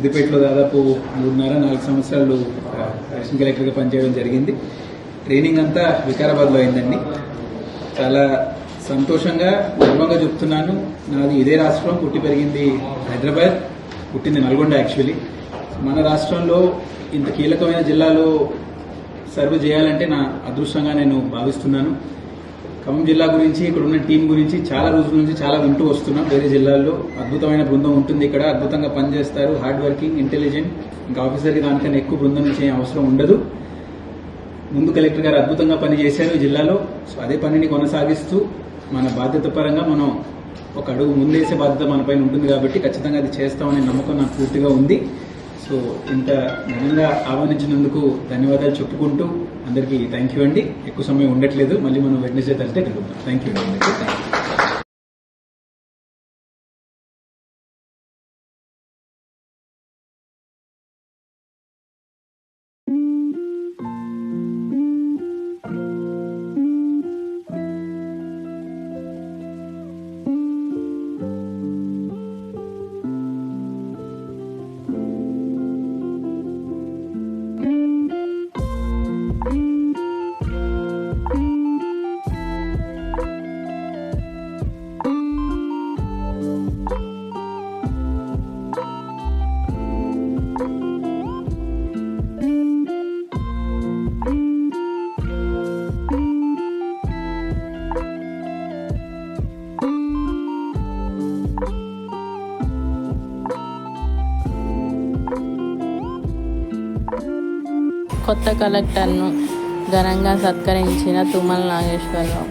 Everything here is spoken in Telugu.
సిద్దిపేటలో దాదాపు 3.5-4 సంవత్సరాలు అడిషనల్ కలెక్టర్గా పనిచేయడం జరిగింది. ట్రైనింగ్ అంతా వికారాబాద్లో అయిందండి. చాలా సంతోషంగా గర్వంగా చెప్తున్నాను. నాది ఇదే రాష్ట్రం, పుట్టి పెరిగింది హైదరాబాద్, పుట్టింది నల్గొండ. యాక్చువల్లీ మన రాష్ట్రంలో ఇంత కీలకమైన జిల్లాలో సర్వ్ చేయాలంటే నా అదృష్టంగా నేను భావిస్తున్నాను. ఖమ్మం జిల్లా గురించి, ఇక్కడ ఉన్న టీం గురించి చాలా రోజుల నుంచి చాలా వింటూ వస్తున్నాం. వేరే జిల్లాల్లో అద్భుతమైన బృందం ఉంటుంది, ఇక్కడ అద్భుతంగా పనిచేస్తారు, హార్డ్ వర్కింగ్, ఇంటెలిజెంట్. ఇంకా ఆఫీసర్కి దానికన్నా ఎక్కువ బృందం నుంచి ఏం అవసరం ఉండదు. ముందు కలెక్టర్ గారు అద్భుతంగా పనిచేశారు ఈ జిల్లాలో. సో అదే పనిని కొనసాగిస్తూ మన బాధ్యత పరంగా మనం ఒక అడుగు ముందేసే బాధ్యత మన పైన ఉంటుంది కాబట్టి ఖచ్చితంగా అది చేస్తామనే నమ్మకం నాకు పూర్తిగా ఉంది. సో ఇంత ఘనంగా ఆహ్వానించినందుకు ధన్యవాదాలు చెప్పుకుంటూ అందరికీ థ్యాంక్ యూ అండి. ఎక్కువ సమయం ఉండట్లేదు, మళ్ళీ మనం వెడ్నెస్డే థర్స్డే కలుగుతాం. థ్యాంక్ యూ అండి. కొత్త కలెక్టర్ను ఘనంగా సత్కరించిన తుమ్మల నాగేశ్వరరావు.